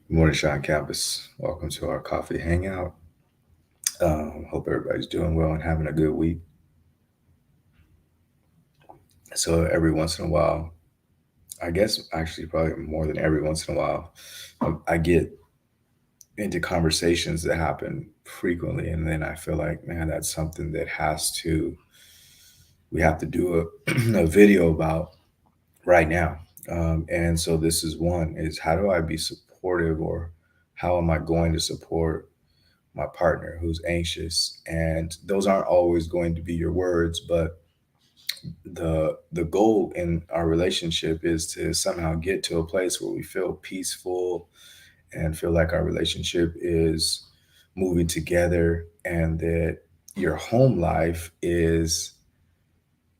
Good morning, Sean Campus. Welcome to our coffee hangout. Hope everybody's doing well and having a good week. So, every once in a while, I guess actually, probably more than every once in a while, I get into conversations that happen frequently. And then I feel like, man, that's something that we have to do a video about right now. And so, this is one is how do I be supportive, or how am I going to support my partner who's anxious? And those aren't always going to be your words, but the goal in our relationship is to somehow get to a place where we feel peaceful and feel like our relationship is moving together, and that your home life is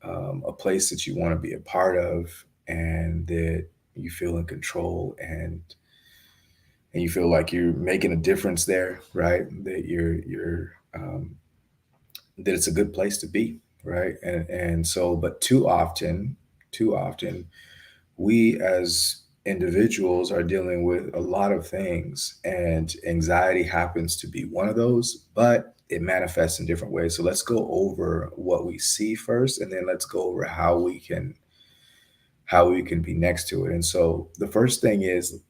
a place that you want to be a part of, and that you feel in control, and you feel like you're making a difference there, right? That that it's a good place to be, right? And so, but too often, we as individuals are dealing with a lot of things, and anxiety happens to be one of those, but it manifests in different ways. So let's go over what we see first, and then let's go over how we can be next to it. And so the first thing is,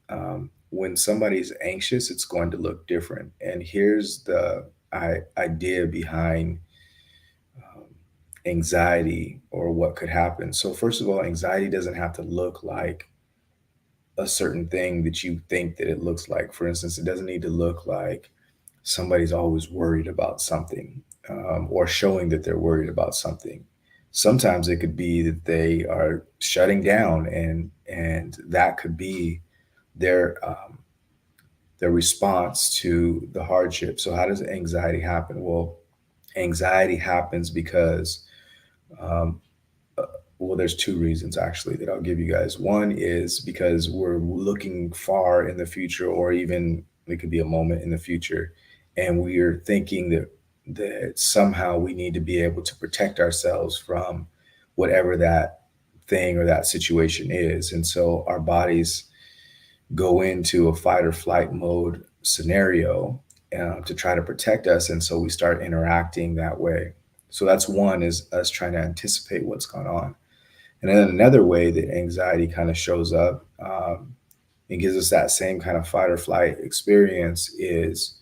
when somebody's anxious, it's going to look different. And here's the idea behind um, anxiety, or what could happen. So, first of all, anxiety doesn't have to look like a certain thing that you think that it looks like. For instance, it doesn't need to look like somebody's always worried about something, or showing that they're worried about something. Sometimes it could be that they are shutting down, and that could be their response to the hardship. So, how does anxiety happen? Well, anxiety happens because um, uh, well, there's two reasons actually that I'll give you guys. One is because we're looking far in the future, or even it could be a moment in the future, and we're thinking that somehow we need to be able to protect ourselves from whatever that thing or that situation is. And so our bodies go into a fight or flight mode scenario, to try to protect us, and so we start interacting that way. So that's one, is us trying to anticipate what's going on. And then another way that anxiety kind of shows up, and gives us that same kind of fight or flight experience, is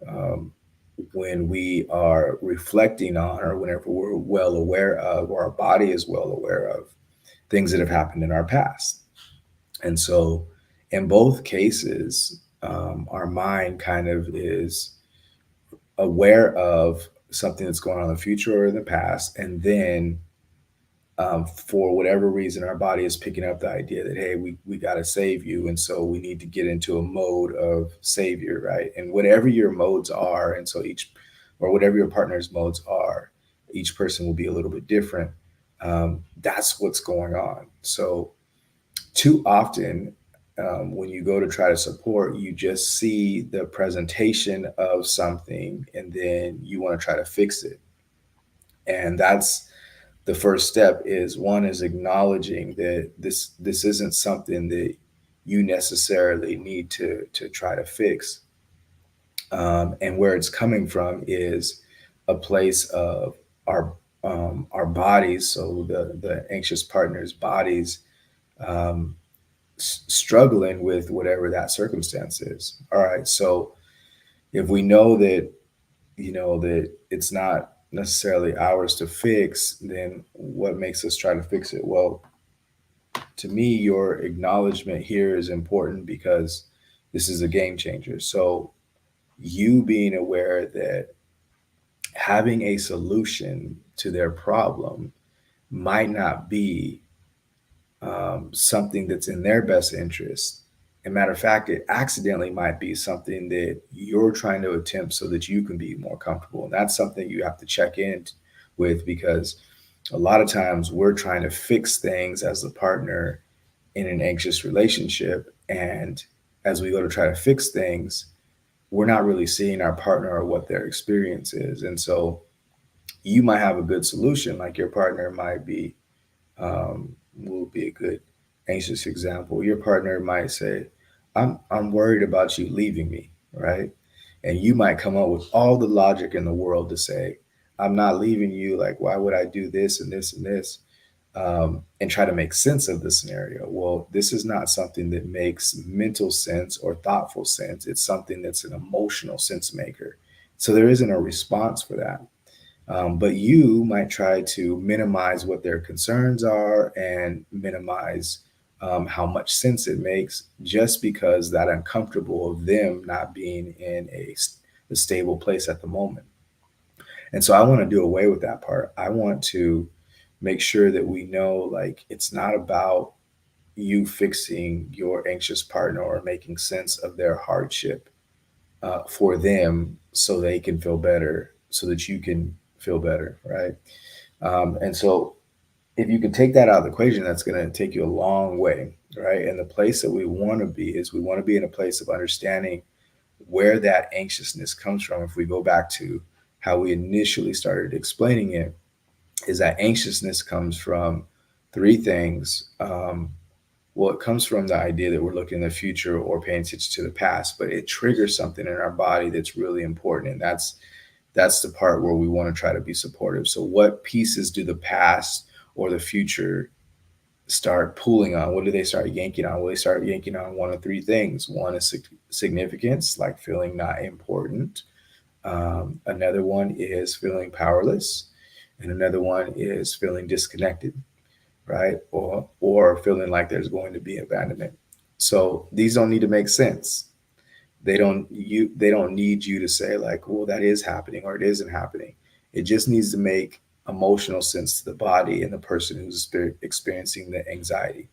um, when we are reflecting on, or whenever we're well aware of, or our body is well aware of, things that have happened in our past. And so, in both cases, our mind kind of is aware of something that's going on in the future or in the past. And then, for whatever reason, our body is picking up the idea that, hey, we got to save you. And so we need to get into a mode of savior, right? And whatever your modes are, and so or whatever your partner's modes are, each person will be a little bit different. That's what's going on. So, too often, when you go to try to support, you just see the presentation of something, and then you want to try to fix it. And that's the first step. Is one is acknowledging that this isn't something that you necessarily need to try to fix. And where it's coming from is a place of our our bodies. So the anxious partner's bodies, um, struggling with whatever that circumstance is. All right. So if we know that it's not necessarily ours to fix, then what makes us try to fix it? Well, to me, your acknowledgement here is important, because this is a game changer. So, you being aware that having a solution to their problem might not be something that's in their best interest. And matter of fact, it accidentally might be something that you're trying to attempt so that you can be more comfortable. And that's something you have to check in with, because a lot of times we're trying to fix things as a partner in an anxious relationship. And as we go to try to fix things, we're not really seeing our partner or what their experience is. And so you might have a good solution, like your partner might be, will be a good anxious example. Your partner might say, I'm worried about you leaving me, right? And you might come up with all the logic in the world to say, I'm not leaving you. Like, why would I do this and this and this? And try to make sense of the scenario. Well, this is not something that makes mental sense or thoughtful sense. It's something that's an emotional sense maker. So there isn't a response for that. But you might try to minimize what their concerns are and minimize how much sense it makes just because that uncomfortable of them not being in a stable place at the moment. And so I want to do away with that part. I want to make sure that we know like it's not about you fixing your anxious partner or making sense of their hardship for them so they can feel better, so that you can feel better, right? And so if you can take that out of the equation, that's going to take you a long way, right? And the place that we want to be is we want to be in a place of understanding where that anxiousness comes from. If we go back to how we initially started explaining it, is that anxiousness comes from three things. Well, it comes from the idea that we're looking in the future or paying attention to the past, but it triggers something in our body that's really important, and that's the part where we want to try to be supportive. So, what pieces do the past or the future start pulling on? What do they start yanking on? Well, they start yanking on one of three things. One is significance, like feeling not important. Another one is feeling powerless, and another one is feeling disconnected, right? Or feeling like there's going to be abandonment. So these don't need to make sense. They don't need you to say like, well, that is happening or it isn't happening. It just needs to make emotional sense to the body and the person who's experiencing the anxiety.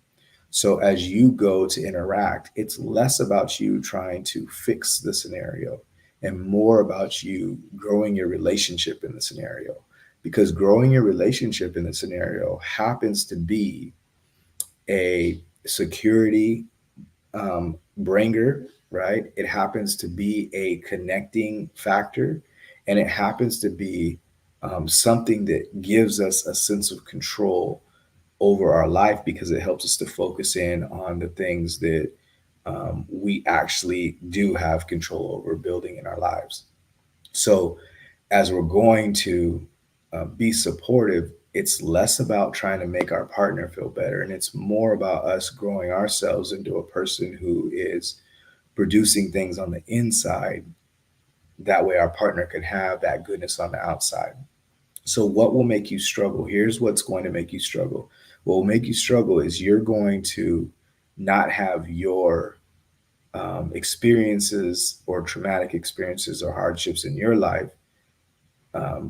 So as you go to interact, it's less about you trying to fix the scenario and more about you growing your relationship in the scenario. Because growing your relationship in the scenario happens to be a security bringer, right? It happens to be a connecting factor, and it happens to be something that gives us a sense of control over our life because it helps us to focus in on the things that we actually do have control over building in our lives. So, as we're going to be supportive, it's less about trying to make our partner feel better, and it's more about us growing ourselves into a person who is producing things on the inside. That way, our partner can have that goodness on the outside. So, what will make you struggle? Here's what's going to make you struggle. What will make you struggle is you're going to not have your experiences or traumatic experiences or hardships in your life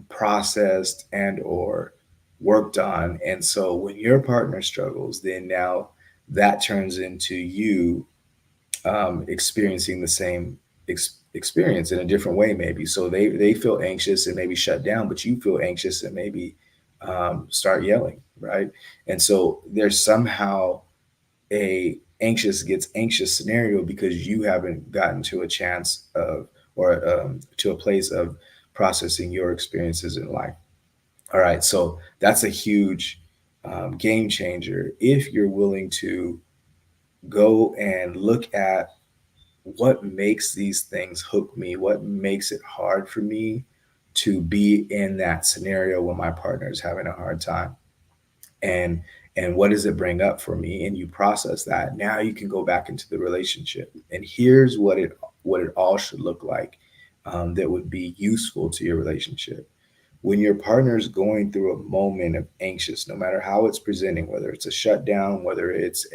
processed and or worked on. And so when your partner struggles, then now that turns into you experiencing the same experience in a different way, maybe. So they feel anxious and maybe shut down, but you feel anxious and maybe start yelling, right? And so there's somehow a anxious gets anxious scenario because you haven't gotten to a chance of or to a place of processing your experiences in life. All right, so that's a huge game changer if you're willing to go and look at what makes these things hook me, what makes it hard for me to be in that scenario when my partner is having a hard time, and what does it bring up for me, and you process that. Now you can go back into the relationship, and here's what it all should look like that would be useful to your relationship. When your partner is going through a moment of anxious, no matter how it's presenting, whether it's a shutdown, whether it's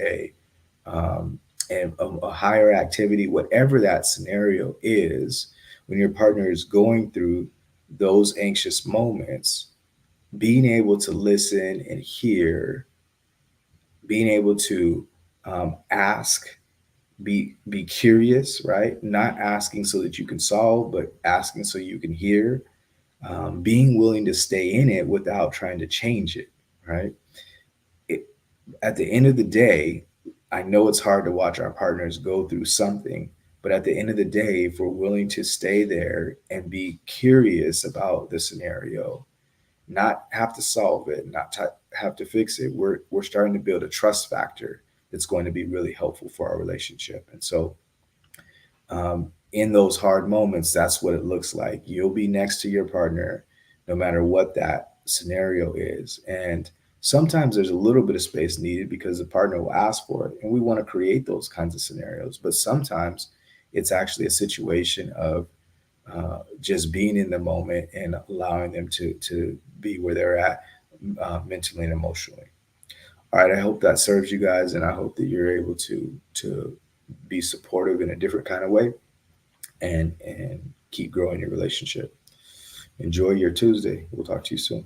um, a higher activity, whatever that scenario is, when your partner is going through those anxious moments, being able to listen and hear, being able to ask, be curious, right? Not asking so that you can solve, but asking so you can hear. Being willing to stay in it without trying to change it, right? It, at the end of the day, I know it's hard to watch our partners go through something, but at the end of the day, if we're willing to stay there and be curious about the scenario, not have to solve it, not have to fix it, we're starting to build a trust factor that's going to be really helpful for our relationship. And so, in those hard moments, that's what it looks like. You'll be next to your partner no matter what that scenario is. And sometimes there's a little bit of space needed because the partner will ask for it. And we want to create those kinds of scenarios. But sometimes it's actually a situation of just being in the moment and allowing them to be where they're at mentally and emotionally. All right, I hope that serves you guys, and I hope that you're able to be supportive in a different kind of way and keep growing your relationship. Enjoy your Tuesday. We'll talk to you soon.